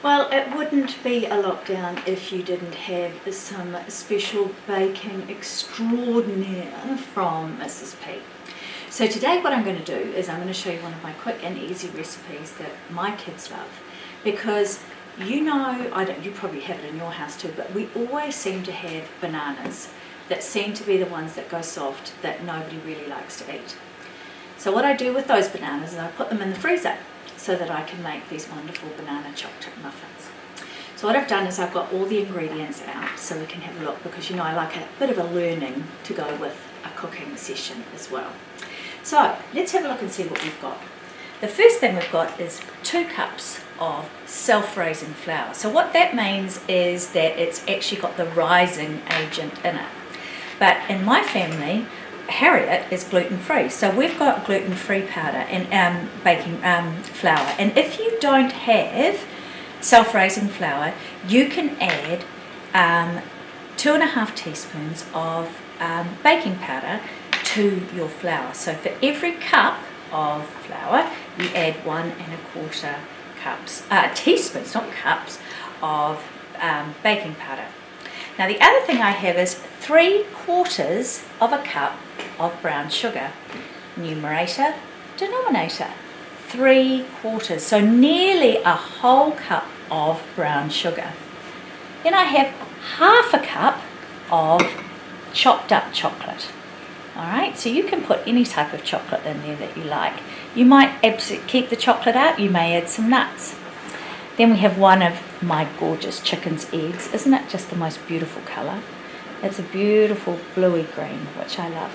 Well, it wouldn't be a lockdown if you didn't have some special baking extraordinaire from Mrs. P. So today what I'm going to do is I'm going to show you one of my quick and easy recipes that my kids love, because you probably have it in your house too, but we always seem to have bananas that seem to be the ones that go soft that nobody really likes to eat. So what I do with those bananas is I put them in the freezer so that I can make these wonderful banana chocolate muffins. So what I've done is I've got all the ingredients out so we can have a look, because I like a bit of a learning to go with a cooking session as well. So let's have a look and see what we've got. The first thing we've got is 2 cups of self-raising flour. So what that means is that it's actually got the rising agent in it. But in my family, Harriet is gluten-free, so we've got gluten-free powder and baking flour. And if you don't have self-raising flour, you can add 2.5 teaspoons of baking powder to your flour. So for every cup of flour, you add 1.25 cups, teaspoons, not cups, of baking powder. Now the other thing I have is 3/4 of a cup of brown sugar. Numerator, denominator, 3/4, so nearly a whole cup of brown sugar. Then I have 1/2 cup of chopped up chocolate. Alright, so you can put any type of chocolate in there that you like. You might absolutely keep the chocolate out, you may add some nuts. Then we have one of my gorgeous chicken's eggs. Isn't it just the most beautiful colour? It's a beautiful bluey green, which I love.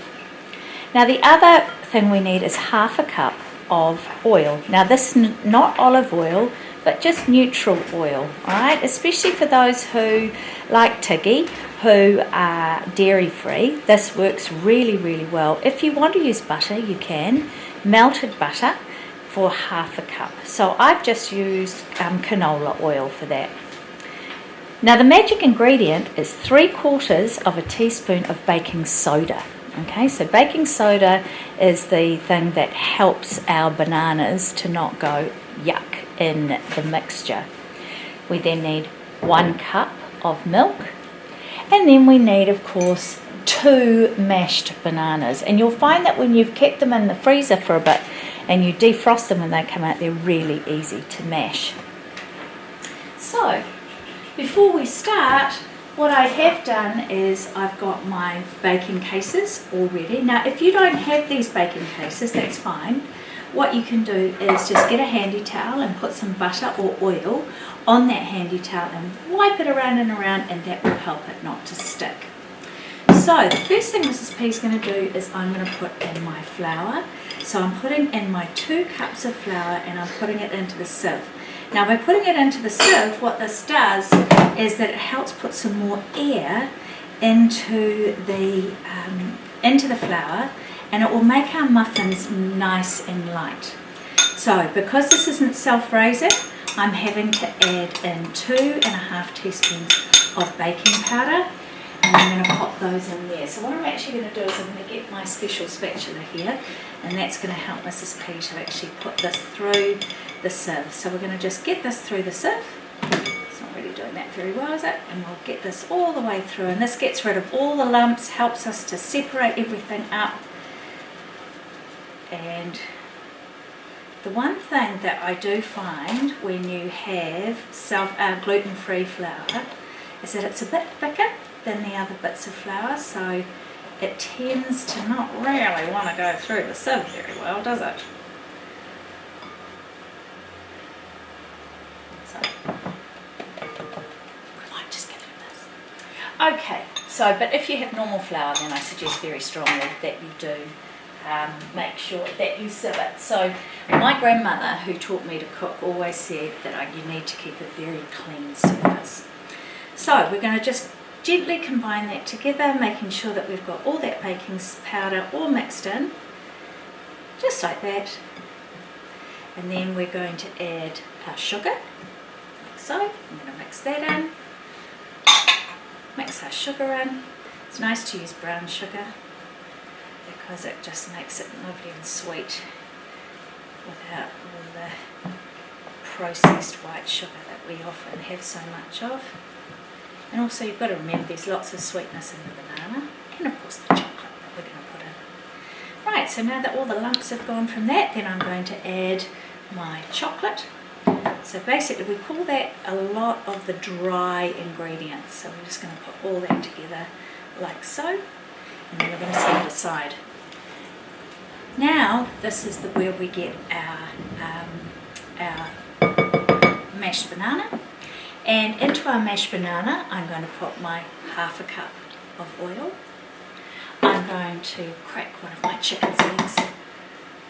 Now the other thing we need is 1/2 cup of oil. Now this is not olive oil, but just neutral oil, alright? Especially for those who, like Tiggy, who are dairy free, this works really, really well. If you want to use butter, you can. Melted butter for 1/2 cup. So I've just used canola oil for that. Now the magic ingredient is 3/4 of a teaspoon of baking soda. Okay, so baking soda is the thing that helps our bananas to not go yuck in the mixture. We then need 1 cup of milk, and then we need, of course, 2 mashed bananas. And you'll find that when you've kept them in the freezer for a bit and you defrost them when they come out, they're really easy to mash. So before we start, what I have done is I've got my baking cases all ready. Now if you don't have these baking cases, that's fine. What you can do is just get a handy towel and put some butter or oil on that handy towel and wipe it around and around, and that will help it not to stick. So the first thing Mrs. P is going to do is I'm going to put in my flour. So I'm putting in my 2 cups of flour and I'm putting it into the sieve. Now by putting it into the sieve, what this does is that it helps put some more air into the flour, and it will make our muffins nice and light. So because this isn't self-raising, I'm having to add in 2.5 teaspoons of baking powder, and I'm going to pop those in there. So what I'm actually going to do is I'm going to get my special spatula here, and that's going to help Mrs. P to actually put this through the sieve. So we're going to just get this through the sieve. It's not really doing that very well, is it? And we'll get this all the way through, and this gets rid of all the lumps, helps us to separate everything up. And the one thing that I do find when you have gluten-free flour is that it's a bit thicker than the other bits of flour, so it tends to not really want to go through the sieve very well, does it? So we might just give it a miss. Okay, so but if you have normal flour, then I suggest very strongly that you do make sure that you sieve it. So my grandmother, who taught me to cook, always said that you need to keep a very clean surface. So we're going to just gently combine that together, making sure that we've got all that baking powder all mixed in, just like that. And then we're going to add our sugar, like so. I'm going to mix that in, mix our sugar in. It's nice to use brown sugar because it just makes it lovely and sweet without all the processed white sugar that we often have so much of. And also you've got to remember there's lots of sweetness in the banana, and of course the chocolate that we're going to put in. Right, so now that all the lumps have gone from that, then I'm going to add my chocolate. So basically we call that a lot of the dry ingredients. So we're just going to put all that together like so, and then we're going to set it aside. Now this is where we get our mashed banana, and into our mashed banana I'm going to put my half a cup of oil. I'm going to crack one of my chicken's eggs.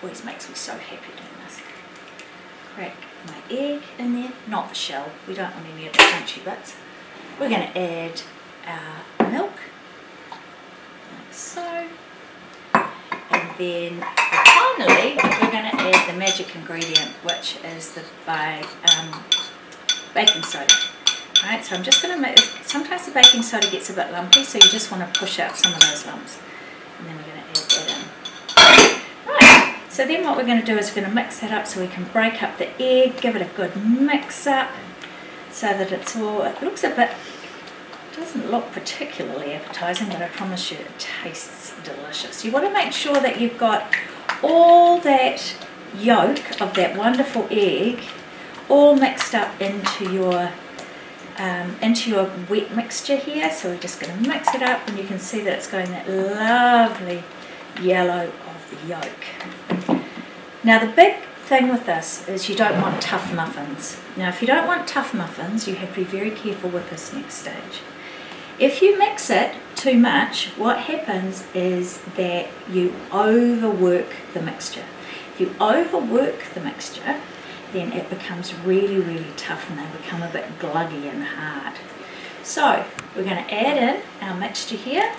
Always makes me so happy doing this. Crack my egg in there, not the shell, we don't want any of the crunchy bits. We're going to add our milk, like so, and then finally we're going to add the magic ingredient, which is the baking soda. Right, so I'm just going to make, sometimes the baking soda gets a bit lumpy, so you just want to push out some of those lumps, and then we're going to add that in. So then what we're going to do is we're going to mix that up so we can break up the egg, give it a good mix up so that it's all, it looks a bit, doesn't look particularly appetizing, but I promise you it tastes delicious. You want to make sure that you've got all that yolk of that wonderful egg all mixed up into your wet mixture here. So we're just going to mix it up, and you can see that it's going that lovely yellow of the yolk. Now the big thing with this is you don't want tough muffins. Now if you don't want tough muffins, you have to be very careful with this next stage. If you mix it too much, what happens is that you overwork the mixture. If you overwork the mixture, then it becomes really, really tough and they become a bit gluggy and hard. So we're going to add in our mixture here,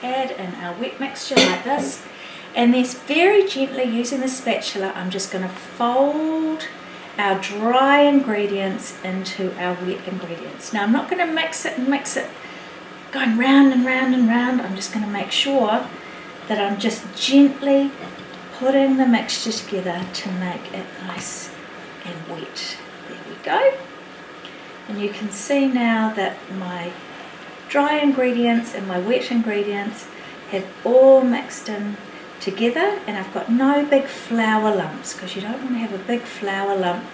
add in our wet mixture like this, and then very gently using the spatula I'm just going to fold our dry ingredients into our wet ingredients. Now I'm not going to mix it going round and round and round. I'm just going to make sure that I'm just gently putting the mixture together to make it nice and wet. There we go. And you can see now that my dry ingredients and my wet ingredients have all mixed in together, and I've got no big flour lumps, because you don't want to have a big flour lump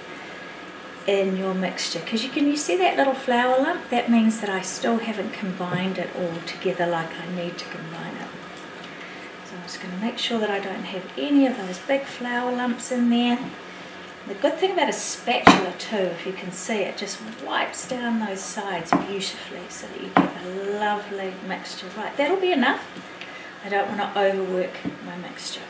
in your mixture, because you see that little flour lump? That means that I still haven't combined it all together like I need to combine it. So I'm just going to make sure that I don't have any of those big flour lumps in there. The good thing about a spatula too, if you can see, it just wipes down those sides beautifully so that you get a lovely mixture. Right, that'll be enough. I don't want to overwork my mixture.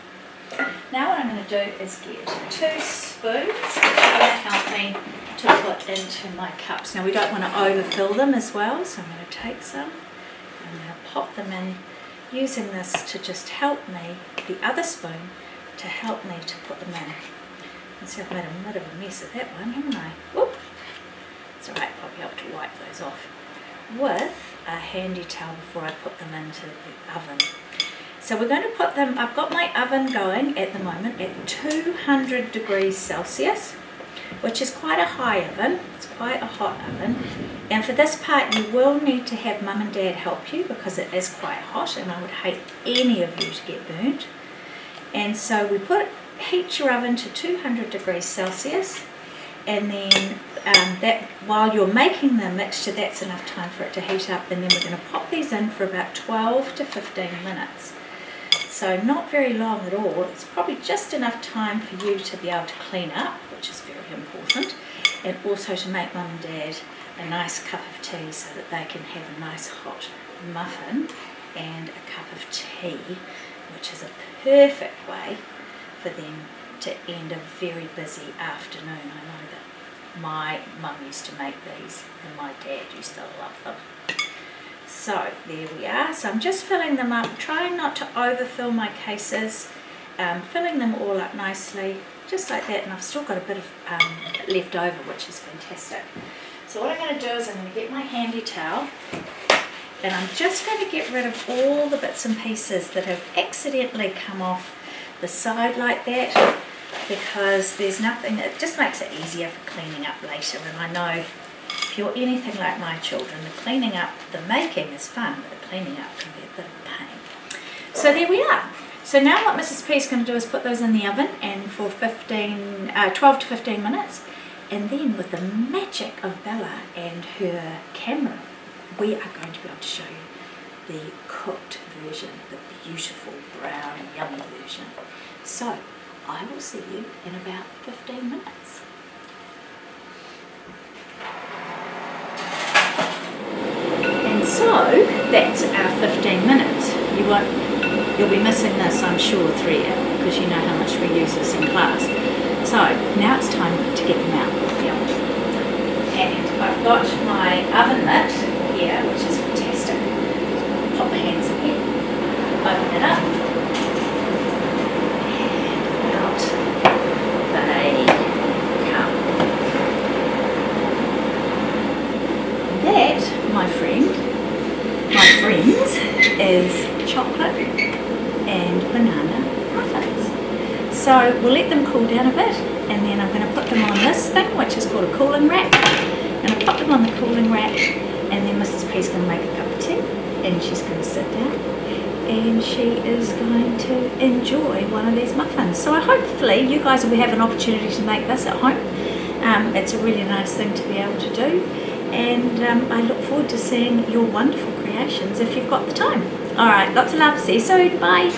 Now what I'm going to do is get 2 spoons, which are going to help me to put into my cups. Now we don't want to overfill them as well, so I'm going to take some and I'm going to pop them in, using this to just help me, the other spoon, to help me to put them in. You can see I've made a bit of a mess of that one, haven't I? Whoop! It's alright, I'll be able to wipe those off with a handy towel before I put them into the oven. So we're going to put them, I've got my oven going at the moment at 200 degrees Celsius, which is quite a high oven, it's quite a hot oven. And for this part you will need to have Mum and Dad help you, because it is quite hot and I would hate any of you to get burnt. And so we heat your oven to 200 degrees Celsius, and then that while you're making the mixture, that's enough time for it to heat up, and then we're going to pop these in for about 12 to 15 minutes. So not very long at all. It's probably just enough time for you to be able to clean up, which is very important, and also to make Mum and Dad a nice cup of tea so that they can have a nice hot muffin and a cup of tea, which is a perfect way for them to end a very busy afternoon. I know that my mum used to make these and my dad used to love them. So there we are. So I'm just filling them up, trying not to overfill my cases, filling them all up nicely, just like that, and I've still got a bit of left over, which is fantastic. So what I'm going to do is I'm going to get my handy towel, and I'm just going to get rid of all the bits and pieces that have accidentally come off the side like that. because there's nothing, it just makes it easier for cleaning up later. And I know if you're anything like my children, the cleaning up, the making is fun, but the cleaning up can be a bit of a pain. So there we are. So now what Mrs. P is going to do is put those in the oven and for 12 to 15 minutes. And then with the magic of Bella and her camera, we are going to be able to show you the cooked version, the beautiful brown yummy version. So I will see you in about 15 minutes. And so that's our 15 minutes. You'll be missing this, I'm sure, Threa, because you know how much we use this in class. So now it's time to get them out of the oven. And I've got my oven mitt here, which is fantastic. Pop my hands in here, open it up, and out they come. That, my friends, is chocolate and banana muffins. So we'll let them cool down a bit, and then I'm going to put them on this thing, which is called a cooling rack. And I'll put them on the cooling rack, and then Mrs. P's going to make a cup of tea, and she's going to sit down, and she is going to enjoy one of these muffins. So hopefully you guys will have an opportunity to make this at home. It's a really nice thing to be able to do, and I look forward to seeing your wonderful creations if you've got the time. Alright, lots of love. See you soon. Bye.